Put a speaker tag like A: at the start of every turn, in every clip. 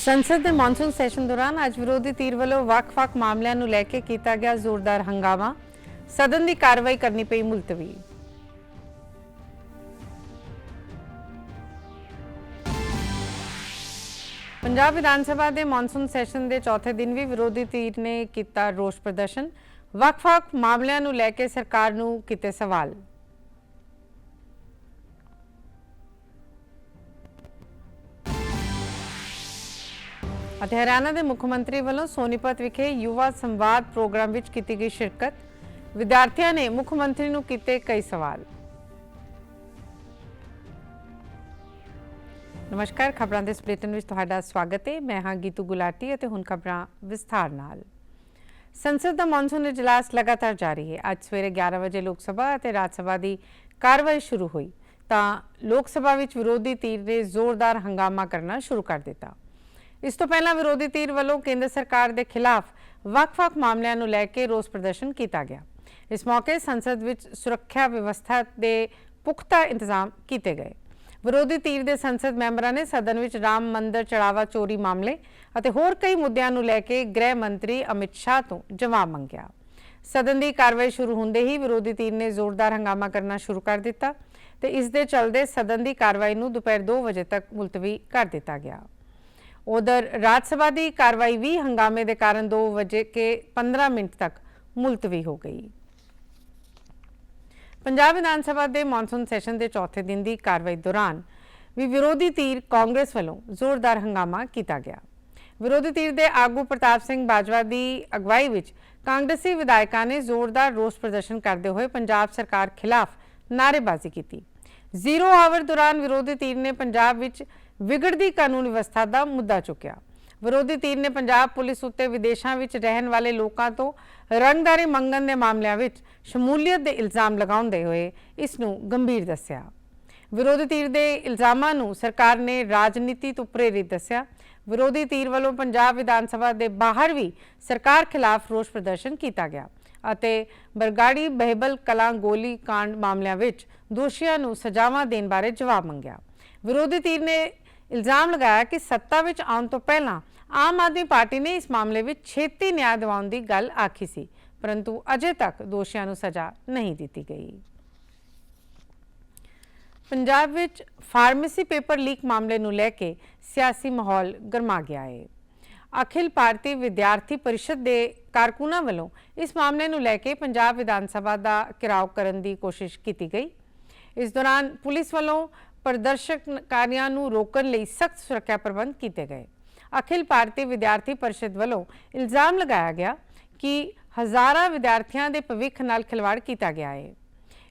A: संसद के monsoon session दौरान अज विरोधी धਿਰ ਵੱਲੋਂ ਵੱਖ-ਵੱਖ ਮਾਮਲਿਆਂ ਨੂੰ ਲੈ ਕੇ ਕੀਤਾ ਗਿਆ ਜ਼ੋਰਦਾਰ ਹੰਗਾਮਾ। सदन की कार्रवाई करनी पई मुलतवी। पंजाब विधानसभा के मॉनसून सैशन के चौथे दिन भी विरोधी धਿਰ ने किया रोष प्रदर्शन। ਵੱਖ-ਵੱਖ मामलों ਨੂੰ ਲੈ के सरकार ਨੂੰ किते सवाल। हरियाणा के मुख्यमंत्री वालों सोनीपत विखे युवा संवाद प्रोग्राम विच की गई शिरकत। विद्यार्थियों ने मुख्यमंत्री नूं कीते कई सवाल। नमस्कार, खबरां दे बुलेटिन विच तुहाडा स्वागत है। मैं हां गीतू गुलाटी अते हुण खबरां विस्तार नाल। संसद का मॉनसून इजलास लगातार जारी है। अज सवेरे 11 बजे लोक सभा अते राज सभा की कार्रवाई शुरू हुई तां लोक सभा विच विरोधी धਿਰ ने जोरदार हंगामा करना शुरू कर दिता। इस तो पहला विरोधी धਿਰ वालों केंद्र सरकार के खिलाफ ਵੱਖ-ਵੱਖ मामलों को लैके रोस प्रदर्शन किया गया। इस मौके संसद विच सुरक्षा व्यवस्था के पुख्ता इंतजाम किए गए। विरोधी धਿਰ के संसद मैंबरों ने सदन विच राम मंदिर चढ़ावा चोरी मामले और होर कई मुद्दों को लैके गृह मंत्री अमित शाह तो जवाब मंगया। सदन की कार्रवाई शुरू होंदे ही विरोधी धਿਰ ने जोरदार हंगामा करना शुरू कर दिता ते इस दे चलदे सदन की कार्रवाई नूं दोपहर 2 बजे तक मुलतवी कर दिता गया। उधर राज सभा की कार्रवाई भी हंगामे के कारण 2 बजे के 15 मिनट तक मुलतवी हो गई। पंजाब विधानसभा के मॉनसून सैशन के चौथे दिन की कार्रवाई दौरान भी विरोधी धਿਰ कांग्रेस वालों जोरदार हंगामा किया गया। विरोधी धਿਰ के आगू प्रताप सिंह बाजवा की अगवाई विच कांग्रेसी विधायकों ने जोरदार रोस प्रदर्शन करते हुए पंजाब सरकार खिलाफ नारेबाजी की। जीरो आवर दौरान विरोधी धਿਰ ने पंजाब विच विगड़ती कानून व्यवस्था का मुद्दा चुकया। विरोधी धਿਰ ने पंजाब पुलिस उत्ते विदेशों में रहने वाले लोगों तो रंगदारी मंगन के मामलों में शमूलियत के इल्जाम लगाते हुए इसनूं गंभीर दस्या। विरोधी धਿਰ के इल्जामों नूं सरकार ने राजनीति तो प्रेरित दस्या। विरोधी धਿਰ वालों पंजाब विधानसभा के बाहर भी सरकार खिलाफ रोष प्रदर्शन किया गया ਅਤੇ बरगाड़ी बहेबल कलां गोली कांड मामलों में दोषियों नूं सजावां देण बारे जवाब मंगया। विरोधी धਿਰ ने इल्जाम लगाया कि सत्ता विच आउण तो पहला आम आदमी पार्टी ने इस मामले में छेती न्याय दिवाउण की गल आखी सी, परंतु अजे तक दोषियों नूं सजा नहीं दी गई। पंजाब विच फार्मेसी पेपर लीक मामले नूं लैके सियासी माहौल गरमा गया है। अखिल भारतीय विद्यार्थी परिषद के कारकुनां वालों इस मामले नूं लैके पंजाब विधानसभा का घेराव करने की कोशिश की गई। इस दौरान पुलिस वालों प्रदर्शनकारियों को रोकने लई सख्त सुरक्षा प्रबंध किए गए। अखिल भारतीय विद्यार्थी परिषद वालों इल्जाम लगाया गया कि हज़ारां विद्यार्थियों के भविख नाल खिलवाड़ किया गया है,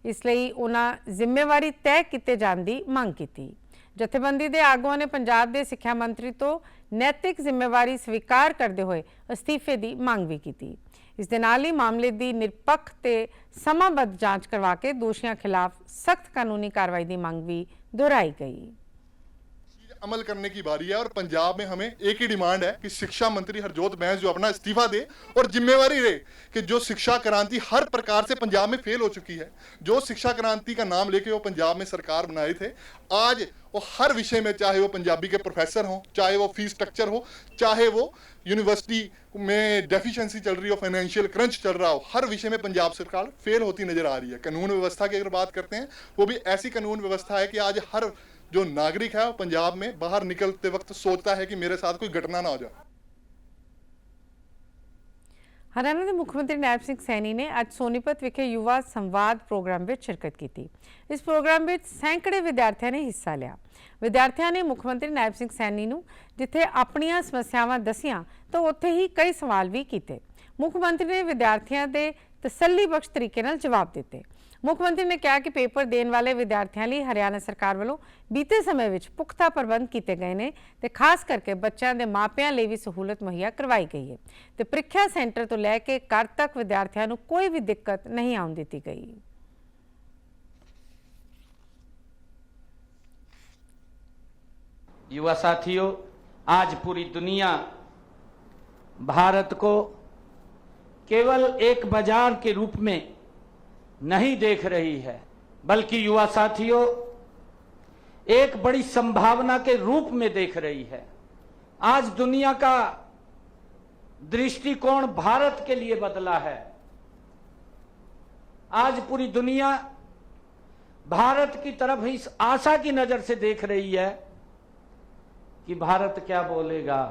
A: इसलिए उन्होंने जिम्मेवारी तय किए जाने की मांग की। जथेबंदी के आगुओं ने पंजाब के सिक्ख्या मंत्री तो नैतिक जिम्मेवारी स्वीकार करते हुए अस्तीफे की मांग भी की। इस दे नाल ही मामले की निरपक्ष ते समाबद्ध जांच करवा के दोषियों खिलाफ सख्त कानूनी कार्रवाई की मांग भी दोहराई गई।
B: अमल करने की बारी है और पंजाब में हमें एक ही डिमांड है कि शिक्षा मंत्री हरजोत बैंस जो अपना इस्तीफा दे और जिम्मेवारी रहे कि जो शिक्षा क्रांति हर प्रकार से पंजाब में फेल हो चुकी है, जो शिक्षा क्रांति का नाम लेके वो पंजाब में सरकार बनाए थे, आज वो हर विषय में, चाहे वो पंजाबी के प्रोफेसर हो, चाहे वो फीस स्ट्रक्चर हो, चाहे वो यूनिवर्सिटी में डेफिशिएंसी चल रही हो, फाइनेंशियल क्रंच चल रहा हो, हर विषय में पंजाब सरकार फेल होती नजर आ रही है। कानून व्यवस्था की अगर बात करते हैं, वो भी ऐसी कानून व्यवस्था है कि आज हर जो नागरिक है वो पंजाब में बाहर निकलते वक्त सोचता है कि मेरे साथ कोई घटना ना हो जाए।
A: हरियाणा के मुख्यमंत्री नायब सिंह सैनी ने आज सोनीपत विखे युवा संवाद प्रोग्राम में शिरकत की। इस प्रोग्राम में सैकड़े विद्यार्थियों ने हिस्सा लिया। विद्यार्थियों ने मुख्यमंत्री नायब सिंह सैनी नूं जिथे अपनियां समस्यावां दसियां तो उत्थे ही कई सवाल भी किए। मुख्यमंत्री ने विद्यार्थियों के तसल्ली बख्श तरीके नाल जवाब दिते। मुख्यमंत्री ने कहा कि पेपर देने वाले विद्यार्थियों लिए हरियाणा सरकार वालों बीते समय में पुख्ता प्रबंध किए गए हैं तो खास करके बच्चों के मापियां लिए भी सहूलत मुहैया करवाई गई है तो प्रीख्या सेंटर तो लैके घर तक विद्यार्थियों को कोई भी दिक्कत नहीं आउण दी गई।
C: युवा साथियों, आज पूरी दुनिया भारत को केवल एक बाजार के रूप में नहीं देख रही है, बल्कि युवा साथियों एक बड़ी संभावना के रूप में देख रही है। आज दुनिया का दृष्टिकोण भारत के लिए बदला है। आज पूरी दुनिया भारत की तरफ इस आशा की नजर से देख रही है कि भारत क्या बोलेगा।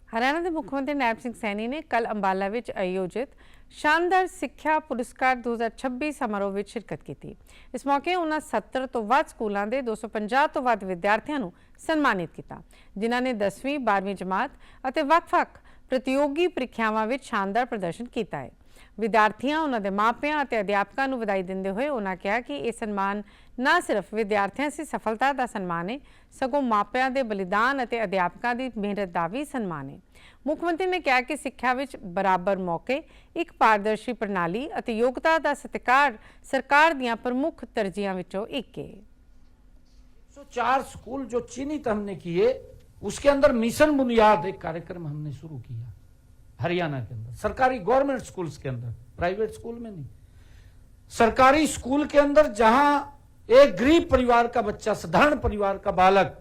A: ਹਰਿਆਣਾ ਦੇ ਮੁੱਖ ਮੰਤਰੀ ਨਾਇਬ ਸਿੰਘ ਸੈਣੀ ਨੇ ਕੱਲ ਅੰਬਾਲਾ ਵਿੱਚ ਆਯੋਜਿਤ ਸ਼ਾਨਦਾਰ ਸਿੱਖਿਆ ਪੁਰਸਕਾਰ 2026 ਸਮਾਰੋਹ ਵਿੱਚ ਸ਼ਿਰਕਤ ਕੀਤੀ। ਇਸ ਮੌਕੇ ਉਹਨਾਂ 70 ਤੋਂ ਵੱਧ ਸਕੂਲਾਂ ਦੇ 250 ਤੋਂ ਵੱਧ ਵਿਦਿਆਰਥੀਆਂ ਨੂੰ ਸਨਮਾਨਿਤ ਕੀਤਾ, ਜਿਨ੍ਹਾਂ ਨੇ 10ਵੀਂ 12ਵੀਂ ਜਮਾਤ ਅਤੇ ਵੱਖ-ਵੱਖ ਪ੍ਰਤੀਯੋਗੀ ਪ੍ਰੀਖਿਆਵਾਂ ਵਿੱਚ ਸ਼ਾਨਦਾਰ ਪ੍ਰਦਰਸ਼ਨ ਕੀਤਾ ਹੈ। ਵਿਦਿਆਰਥੀਆਂ, ਉਹਨਾਂ ਦੇ ਮਾਪਿਆਂ ਅਤੇ ਅਧਿਆਪਕਾਂ ਨੂੰ ਵਧਾਈ ਦਿੰਦੇ ਹੋਏ ਉਹਨਾਂ ਕਿਹਾ ਕਿ ਇਹ ਸਨਮਾਨ ਨਾ ਸਿਰਫ ਵਿਦਿਆਰਥੀਆਂ ਦੀ ਸਫਲਤਾ ਦਾ ਸਨਮਾਨ ਹੈ, ਸਗੋਂ ਮਾਪਿਆਂ ਦੇ ਬਲੀਦਾਨ ਅਤੇ ਅਧਿਆਪਕਾਂ ਦੀ ਮਿਹਨਤ ਦਾ ਵੀ ਸਨਮਾਨ ਹੈ। ਮੁੱਖ ਮੰਤਰੀ ਨੇ ਕਿਹਾ ਕਿ ਸਿੱਖਿਆ ਵਿੱਚ ਬਰਾਬਰ ਮੌਕੇ, ਇੱਕ ਪਾਰਦਰਸ਼ੀ ਪ੍ਰਣਾਲੀ ਅਤੇ ਯੋਗਤਾ ਦਾ ਸਤਿਕਾਰ ਸਰਕਾਰ ਦੀਆਂ ਪ੍ਰਮੁੱਖ ਤਰਜੀਹਾਂ ਵਿੱਚੋਂ ਇੱਕ ਹੈ।
C: 104 स्कूल जो चिन्हित हमने किए, उसके अंदर मिशन बुनियाद एक कार्यक्रम हमने शुरू किया हरियाणा के अंदर, सरकारी गवर्नमेंट स्कूल्स के अंदर, प्राइवेट स्कूल में नहीं। सरकारी स्कूल के अंदर जहां एक गरीब परिवार का बच्चा, साधारण परिवार का बालक,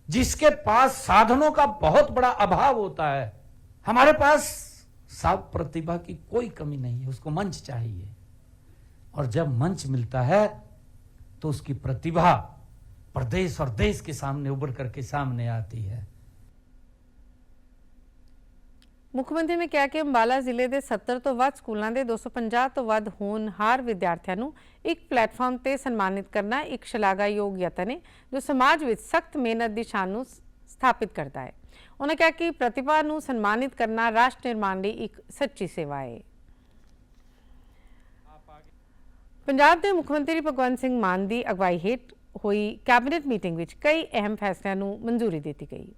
C: जिसके पास साधनों का बहुत बड़ा अभाव होता है, हमारे पास सब प्रतिभा की कोई कमी नहीं है, उसको मंच चाहिए, और जब मंच मिलता है तो उसकी प्रतिभा प्रदेश और देश के सामने उभर करके सामने आती है।
A: ਮੁੱਖ ਮੰਤਰੀ ਨੇ ਕਿਹਾ ਕਿ ਅੰਬਾਲਾ ਜ਼ਿਲ੍ਹੇ ਦੇ 70 ਤੋਂ ਵੱਧ ਸਕੂਲਾਂ ਦੇ 250 ਤੋਂ ਵੱਧ ਹੋਣਹਾਰ ਵਿਦਿਆਰਥੀਆਂ ਨੂੰ ਇੱਕ ਪਲੇਟਫਾਰਮ ਤੇ ਸਨਮਾਨਿਤ ਕਰਨਾ ਇੱਕ ਸ਼ਲਾਘਾਯੋਗ ਯਤਨ ਹੈ, ਜੋ ਸਮਾਜ ਵਿੱਚ ਸਖਤ ਮਿਹਨਤ ਦੀ ਸ਼ਾਨ ਨੂੰ ਸਥਾਪਿਤ ਕਰਦਾ ਹੈ। ਉਹਨਾਂ ਕਿਹਾ ਕਿ ਪ੍ਰਤਿਭਾ ਨੂੰ ਸਨਮਾਨਿਤ ਕਰਨਾ ਰਾਸ਼ਟਰ ਨਿਰਮਾਣ ਲਈ ਇੱਕ ਸੱਚੀ ਸੇਵਾ ਹੈ। ਪੰਜਾਬ ਦੇ ਮੁੱਖ ਮੰਤਰੀ ਭਗਵੰਤ ਸਿੰਘ ਮਾਨ ਦੀ ਅਗਵਾਈ ਹੇਠ ਹੋਈ ਕੈਬਨਿਟ ਮੀਟਿੰਗ ਵਿੱਚ ਕਈ ਅਹਿਮ ਫੈਸਲਿਆਂ ਨੂੰ ਮਨਜ਼ੂਰੀ ਦਿੱਤੀ ਗਈ।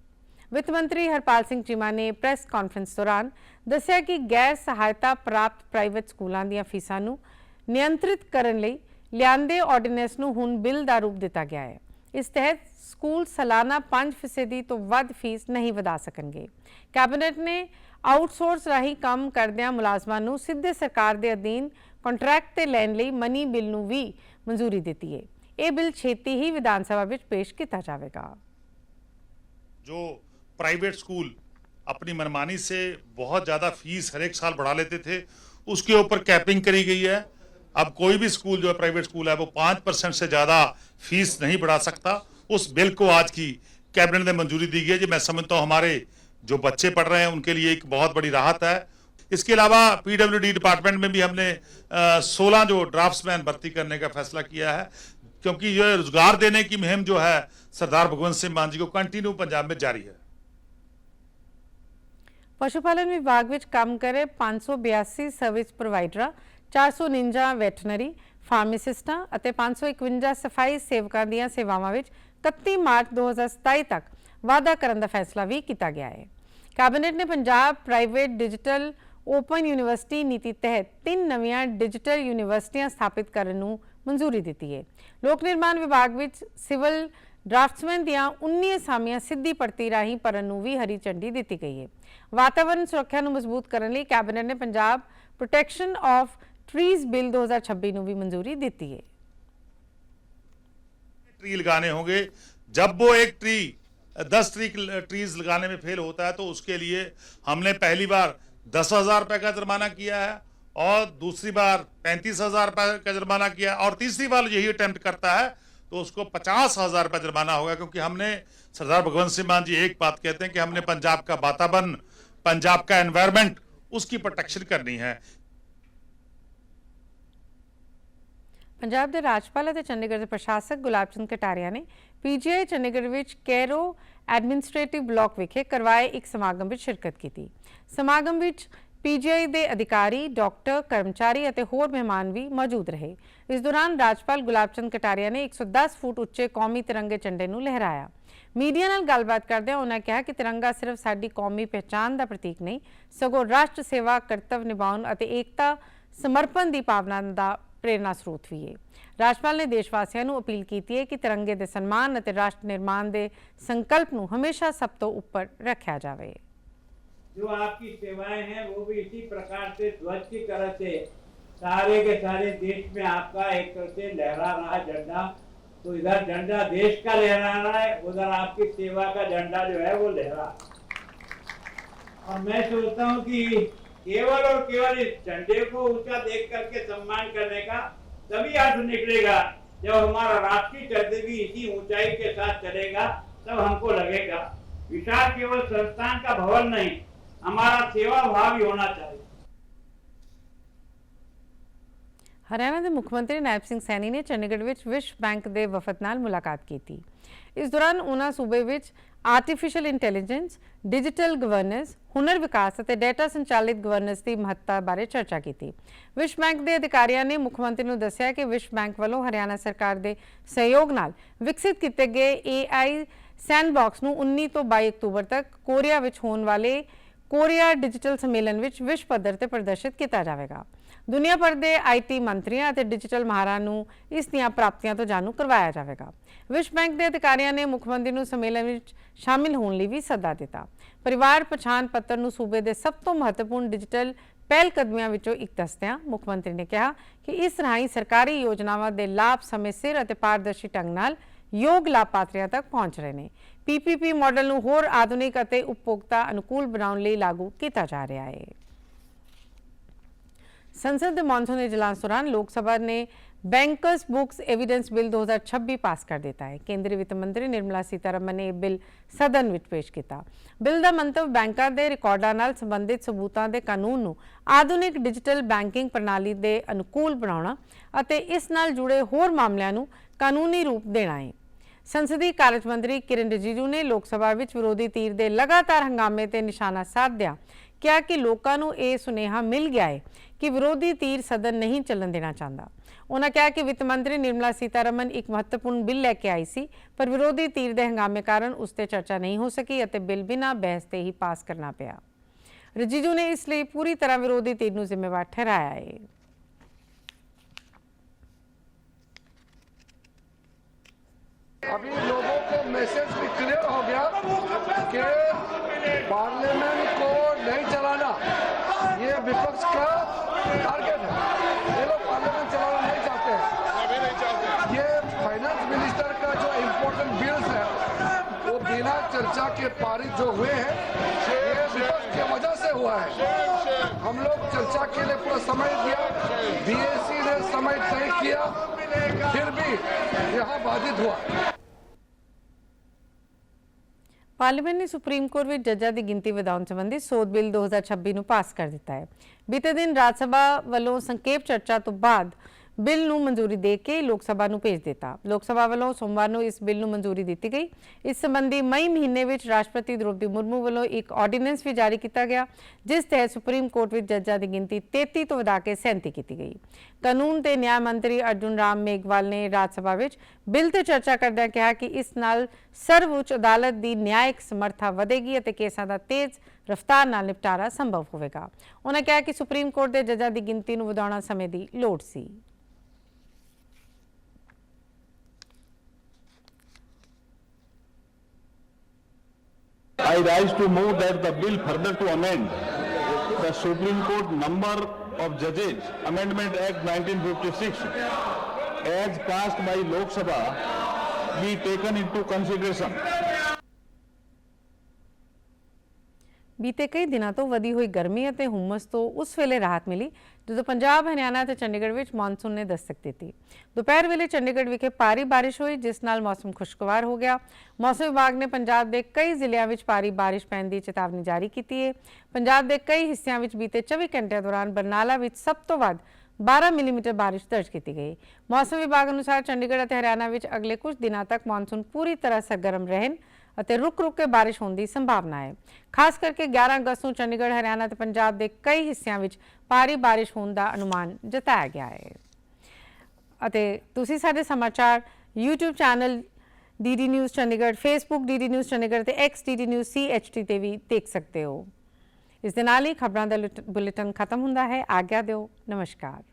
A: ਵਿੱਤ ਮੰਤਰੀ ਹਰਪਾਲ ਸਿੰਘ ਚੀਮਾ ਨੇ ਪ੍ਰੈਸ ਕਾਨਫਰੰਸ ਦੌਰਾਨ ਦੱਸਿਆ ਕਿ ਗੈਰ ਸਹਾਇਤਾ ਪ੍ਰਾਪਤ ਪ੍ਰਾਈਵੇਟ ਸਕੂਲਾਂ ਦੀਆਂ ਫੀਸਾਂ ਨੂੰ ਨਿਯੰਤਰਿਤ ਕਰਨ ਲਈ ਲਿਆਂਦੇ ਆਰਡੀਨੈਂਸ ਨੂੰ ਹੁਣ ਬਿੱਲ ਦਾ ਰੂਪ ਦਿੱਤਾ ਗਿਆ ਹੈ। ਇਸ ਤਹਿਤ ਸਕੂਲ ਸਾਲਾਨਾ 5% ਤੋਂ ਵੱਧ ਫੀਸ ਨਹੀਂ ਵਧਾ ਸਕਣਗੇ। ਕੈਬਨਿਟ ਨੇ ਆਊਟਸੋਰਸ ਰਾਹੀਂ ਕੰਮ ਕਰਦਿਆਂ ਮੁਲਾਜ਼ਮਾਂ ਨੂੰ ਸਿੱਧੇ ਸਰਕਾਰ ਦੇ ਅਧੀਨ ਕੰਟਰੈਕਟ ਤੇ ਲੈਣ ਲਈ ਮਨੀ ਬਿੱਲ ਨੂੰ ਵੀ ਮਨਜ਼ੂਰੀ ਦਿੱਤੀ ਹੈ। ਇਹ ਬਿੱਲ ਛੇਤੀ ਹੀ ਵਿਧਾਨ ਸਭਾ ਵਿੱਚ ਪੇਸ਼ ਕੀਤਾ ਜਾਵੇਗਾ।
D: जो प्राइवेट स्कूल अपनी मनमानी से बहुत ज़्यादा फीस हर एक साल बढ़ा लेते थे, उसके ऊपर कैपिंग करी गई है। अब कोई भी स्कूल जो है प्राइवेट स्कूल है वो 5% से ज़्यादा फीस नहीं बढ़ा सकता। उस बिल को आज की कैबिनेट ने मंजूरी दी गई है, जो मैं समझता हूँ हमारे जो बच्चे पढ़ रहे हैं उनके लिए एक बहुत बड़ी राहत है। इसके अलावा PWD डिपार्टमेंट में भी हमने 16 जो ड्राफ्ट्समैन भर्ती करने का फैसला किया है, क्योंकि ये रोजगार देने की मुहिम जो है सरदार भगवंत सिंह मान जी को कंटिन्यू पंजाब में जारी है।
A: ਪਸ਼ੂਪਾਲਨ ਵਿਭਾਗ ਵਿੱਚ ਕੰਮ ਕਰ ਰਹੇ 582 ਸਰਵਿਸ ਪ੍ਰੋਵਾਈਡਰਾਂ, 449 ਵੈਟਰਨਰੀ ਫਾਰਮਾਸਿਸਟਾਂ ਅਤੇ 551 ਸਫਾਈ ਸੇਵਕਾਂ ਦੀਆਂ ਸੇਵਾਵਾਂ ਵਿੱਚ 31 ਮਾਰਚ 2027 ਤੱਕ ਵਾਧਾ ਕਰਨ ਦਾ ਫੈਸਲਾ ਵੀ ਕੀਤਾ ਗਿਆ ਹੈ। ਕੈਬਨਿਟ ਨੇ Punjab private digital open university ਨੀਤੀ ਤਹਿਤ 3 ਨਵੀਆਂ ਡਿਜੀਟਲ ਯੂਨੀਵਰਸਿਟੀਆਂ ਸਥਾਪਿਤ ਕਰਨ ਨੂੰ ਮਨਜ਼ੂਰੀ ਦਿੱਤੀ ਹੈ। ਲੋਕ ਨਿਰਮਾਣ ਵਿਭਾਗ ਵਿੱਚ ਸਿਵਲ ਡਰਾਫਟਸਮੈਨ ਦੀਆਂ 19 ਅਸਾਮੀਆਂ ਸਿੱਧੀ ਭਰਤੀ ਰਾਹੀਂ ਭਰਨ ਨੂੰ ਵੀ ਹਰੀ ਝੰਡੀ ਦਿੱਤੀ ਗਈ ਹੈ। ਵਾਤਾਵਰਣ ਸੁਰੱਖਿਆ ਨੂੰ ਮਜ਼ਬੂਤ ਕਰਨ ਲਈ ਕੈਬਨਿਟ ਨੇ Punjab protection of trees bill 2026 ਨੂੰ ਵੀ ਮਨਜ਼ੂਰੀ ਦਿੱਤੀ ਹੈ।
D: ट्री लगाने होंगे, जब वो एक ट्री 10 ट्रीज लगाने में फेल होता है तो उसके लिए हमने पहली बार 10,000 रुपए का जुर्माना किया है, और दूसरी बार 35,000 रुपए का जुर्माना किया, और तीसरी बार यही अटेम्प्ट करता है तो उसको 50,000 रुपए जुर्माना होगा। क्योंकि हमने सरदार भगवंत सिंह मान जी एक बात कहते हैं कि हमने पंजाब का वातावरण, पंजाब का एनवायरमेंट, उसकी प्रोटेक्शन करनी है।
A: ਪੰਜਾਬ ਦੇ ਰਾਜਪਾਲ ਅਤੇ ਚੰਡੀਗੜ੍ਹ ਦੇ ਪ੍ਰਸ਼ਾਸਕ ਗੁਲਾਬ ਚੰਦ ਕਟਾਰੀਆ ਨੇ PGI ਚੰਡੀਗੜ੍ਹ ਵਿੱਚ ਕੈਰੋ ਐਡਮਿਨਿਸਟ੍ਰੇਟਿਵ ਬਲਾਕ ਵਿਖੇ ਕਰਵਾਏ ਇੱਕ ਸਮਾਗਮ ਵਿੱਚ ਸ਼ਿਰਕਤ ਕੀਤੀ। ਸਮਾਗਮ ਵਿੱਚ PGI ਦੇ ਅਧਿਕਾਰੀ, ਡਾਕਟਰ, ਕਰਮਚਾਰੀ ਅਤੇ ਹੋਰ ਮਹਿਮਾਨ ਵੀ ਮੌਜੂਦ ਰਹੇ। ਇਸ ਦੌਰਾਨ ਰਾਜਪਾਲ ਗੁਲਾਬ ਚੰਦ ਕਟਾਰੀਆ ਨੇ 110 ਫੁੱਟ ਉੱਚੇ ਕੌਮੀ ਤਿਰੰਗੇ ਝੰਡੇ ਨੂੰ ਲਹਿਰਾਇਆ। ਮੀਡੀਆ ਨਾਲ ਗੱਲਬਾਤ ਕਰਦਿਆਂ ਉਹਨਾਂ ਕਿਹਾ ਕਿ ਤਿਰੰਗਾ ਸਿਰਫ ਸਾਡੀ ਕੌਮੀ ਪਹਿਚਾਣ ਦਾ ਪ੍ਰਤੀਕ ਨਹੀਂ, ਸਗੋਂ ਰਾਸ਼ਟਰ ਸੇਵਾ, ਕਰਤੱਵ ਨਿਭਾਉਣ ਅਤੇ ਏਕਤਾ, ਸਮਰਪਣ ਦੀ ਭਾਵਨਾ ਦਾ प्रेरणा स्रोत भी है। राजपाल ने देशवासियों को अपील की है कि तिरंगे के सम्मान और राष्ट्र निर्माण के संकल्प को हमेशा सब तो ऊपर रखा जाए।
E: जो आपकी सेवाएं हैं वो भी इसी प्रकार से ध्वज की तरह से सारे के सारे देश में आपका एक तरह से लहरा रहा झंडा तो इधर झंडा देश का लहराना है, उधर आपकी सेवा का झंडा जो है वो लहरा। और मैं सोचता हूँ कि केवल और केवल इस झंडे को ऊंचा देख करके सम्मान करने का तभी अर्थ निकलेगा जब हमारा राष्ट्रीय चरित्र भी इसी ऊंचाई के साथ चलेगा। तब हमको लगेगा विशाल केवल संस्थान का भवन नहीं, हमारा सेवा भाव भी होना चाहिए।
A: ਹਰਿਆਣਾ ਦੇ ਮੁੱਖ ਮੰਤਰੀ ਨਾਇਬ ਸਿੰਘ ਸੈਣੀ ਨੇ ਚੰਡੀਗੜ੍ਹ ਵਿੱਚ ਵਿਸ਼ਵ ਬੈਂਕ ਦੇ ਵਫਦ ਨਾਲ ਮੁਲਾਕਾਤ ਕੀਤੀ। ਇਸ ਦੌਰਾਨ ਉਹਨਾਂ ਸੂਬੇ ਵਿੱਚ ਆਰਟੀਫੀਸ਼ੀਅਲ ਇੰਟੈਲੀਜੈਂਸ, ਡਿਜੀਟਲ ਗਵਰਨੈਂਸ, ਹੁਨਰ ਵਿਕਾਸ ਅਤੇ ਡੇਟਾ ਸੰਚਾਲਿਤ ਗਵਰਨੈਂਸ ਦੀ ਮਹੱਤਤਾ ਬਾਰੇ ਚਰਚਾ ਕੀਤੀ। ਵਿਸ਼ਵ ਬੈਂਕ ਦੇ ਅਧਿਕਾਰੀਆਂ ਨੇ ਮੁੱਖ ਮੰਤਰੀ ਨੂੰ ਦੱਸਿਆ ਕਿ ਵਿਸ਼ਵ ਬੈਂਕ ਵੱਲੋਂ ਹਰਿਆਣਾ ਸਰਕਾਰ ਦੇ ਸਹਿਯੋਗ ਨਾਲ ਵਿਕਸਿਤ ਕੀਤੇ ਗਏ AI ਸੈਂਡਬਾਕਸ ਨੂੰ 19 ਤੋਂ 22 ਅਕਤੂਬਰ ਤੱਕ ਕੋਰੀਆ ਵਿੱਚ ਹੋਣ ਵਾਲੇ ਕੋਰੀਆ ਡਿਜੀਟਲ ਸੰਮੇਲਨ ਵਿੱਚ ਵਿਸ਼ਵ ਪੱਧਰ ਤੇ ਪ੍ਰਦਰਸ਼ਿਤ ਕੀਤਾ ਜਾਵੇਗਾ। ਦੁਨੀਆ ਭਰ ਦੇ IT ਮੰਤਰੀਆਂ ਅਤੇ ਡਿਜੀਟਲ ਮਾਹਰਾਂ ਨੂੰ ਇਸ ਦੀਆਂ ਪ੍ਰਾਪਤੀਆਂ ਤੋਂ ਜਾਣੂ ਕਰਵਾਇਆ ਜਾਵੇਗਾ। ਵਿਸ਼ਵ ਬੈਂਕ ਦੇ ਅਧਿਕਾਰੀਆਂ ਨੇ ਮੁੱਖ ਮੰਤਰੀ ਨੂੰ ਸੰਮੇਲਨ ਵਿੱਚ ਸ਼ਾਮਿਲ ਹੋਣ ਲਈ ਵੀ ਸੱਦਾ ਦਿੱਤਾ। ਪਰਿਵਾਰ ਪਛਾਣ ਪੱਤਰ ਨੂੰ ਸੂਬੇ ਦੇ ਸਭ ਤੋਂ ਮਹੱਤਵਪੂਰਨ ਡਿਜੀਟਲ ਪਹਿਲ ਕਦਮੀਆਂ ਵਿੱਚੋਂ ਇੱਕ ਦੱਸਦਿਆਂ ਮੁੱਖ ਮੰਤਰੀ ਨੇ ਕਿਹਾ ਕਿ ਇਸ ਰਾਹੀਂ ਸਰਕਾਰੀ ਯੋਜਨਾਵਾਂ ਦੇ ਲਾਭ ਸਮੇਂ ਸਿਰ ਅਤੇ ਪਾਰਦਰਸ਼ੀ ਢੰਗ ਨਾਲ ਯੋਗ ਲਾਭਪਾਤਰੀਆਂ ਤੱਕ ਪਹੁੰਚ ਰਹੇ ਨੇ। PPP ਮਾਡਲ ਨੂੰ ਹੋਰ ਆਧੁਨਿਕ ਅਤੇ ਉਪਭੋਗਤਾ ਅਨੁਕੂਲ ਬਣਾਉਣ ਲਈ ਲਾਗੂ ਕੀਤਾ ਜਾ ਰਿਹਾ ਹੈ। संसद के मानसून इजलास दौरान लोकसभा ने बैंकर्स बुक्स एविडेंस बिल 2026 पास कर दिता है। केंद्रीय वित्त मंत्री निर्मला सीतारमन ने यह बिल सदन में पेश किया। बिल का मंतव बैंकों के रिकॉर्डों नाल संबंधित सबूतों के कानून नूं आधुनिक डिजिटल बैंकिंग प्रणाली के अनुकूल बनाउणा अते इस नाल जुड़े होर मामलों नूं कानूनी रूप देना है। संसदीय कार्य मंत्री किरण रिजिजू ने लोकसभा में विरोधी धीर के लगातार हंगामे ते निशाना साधदिआं कहा कि लोगों को यह सुनेहा मिल गया है कि विरोधी धीर सदन नहीं चलन देना चाहता। उन्होंने कहा कि वित्त मंत्री निर्मला सीतारमन एक महत्वपूर्ण बिल लैके आई सी, पर विरोधी धीर के हंगामे कारण उस पर चर्चा नहीं हो सकी और बिल बिना बहस के ही पास करना पिया। रिजिजू ने इसलिए पूरी तरह विरोधी धीर को जिम्मेवार ठहराया है।
F: अभी लोगों को मैसेज भी क्लियर हो गया कि पार्लियामेंट को नहीं चलाना ये विपक्ष का टारगेट है। ये लोग पार्लियामेंट चलाना नहीं चाहते हैं। ये फाइनेंस मिनिस्टर का जो इम्पोर्टेंट बिल्स है वो बिना चर्चा के पारित जो हुए हैं ये विपक्ष की वजह से हुआ है। हम लोग चर्चा के लिए पूरा समय दिया, BSc ने समय तय किया, फिर भी यहाँ बाधित हुआ।
A: पार्लीमेंट ने सुप्रीम कोर्ट में जजां की गिनती वधाउण संबंधी सोध बिल 2026 ਨੂੰ पास कर दिता है। बीते दिन राज सभा वालों संखेप चर्चा तो बाद बिल ਨੂੰ मंजूरी दे के लोक सभा ਨੂੰ भेज दिता। लोक सभा वालों सोमवार ਨੂੰ इस बिल ਨੂੰ मंजूरी दी गई। इस संबंधी मई महीने में राष्ट्रपति द्रौपदी मुर्मू वालों एक ऑर्डीनेंस भी जारी किया गया, जिस तहत सुप्रीम कोर्ट में जजां की गिनती 33 तो वधा के 37 की गई। कानून ते न्याय मंत्री अर्जुन राम मेघवाल ने राज्य सभा में बिल ते चर्चा करदਿਆਂ कहा कि इस नाल सर्वोच्च अदालत की न्यायिक समर्था वधेगी और केसां दा तेज रफ्तार नाल निपटारा संभव होवेगा। उन्होंने कहा कि सुप्रीम कोर्ट के जजां की गिनती ਨੂੰ ਵਧਾਉਣਾ समय की लोड़ सी।
G: I rise to move that the bill further to amend the Supreme Court Number of Judges Amendment Act 1956 as passed by Lok Sabha be taken into consideration.
A: बीते कई दिनों तो वधी हुई गर्मी और हुम्मस तो उस वेले राहत मिली जो पंजाब हरियाणा और चंडीगढ़ में मानसून ने दस्तक दी। दोपहर वेले चंडीगढ़ विखे भारी बारिश हुई, जिस नाल मौसम खुशगवार हो गया। मौसम विभाग ने पंजाब के कई जिलों में भारी बारिश पैण की चेतावनी जारी की है। पंजाब के कई हिस्सों में बीते 24 घंटे दौरान बरनाला में सब तो वध 12 मिलीमीटर बारिश दर्ज की गई। मौसम विभाग अनुसार चंडीगढ़ और हरियाणा में अगले कुछ दिनों तक मानसून पूरी तरह सरगर्म रहन ਅਤੇ रुक रुक के बारिश होने की संभावना है। खास करके 11 अगस्त को चंडीगढ़ हरियाणा ਤੇ पंजाब के कई हिस्सों में भारी बारिश होने का अनुमान जताया गया है। ਅਤੇ ਤੁਸੀਂ ਸਾਡੇ समाचार YouTube channel DD news Chandigarh, Facebook DD news Chandigarh ਤੇ X DD न्यूज़ CHT ਤੇ ਵੀ देख सकते हो। इस दे नाल ही खबरों का बुलेटिन खत्म होता है। आज्ञा दिओ। नमस्कार।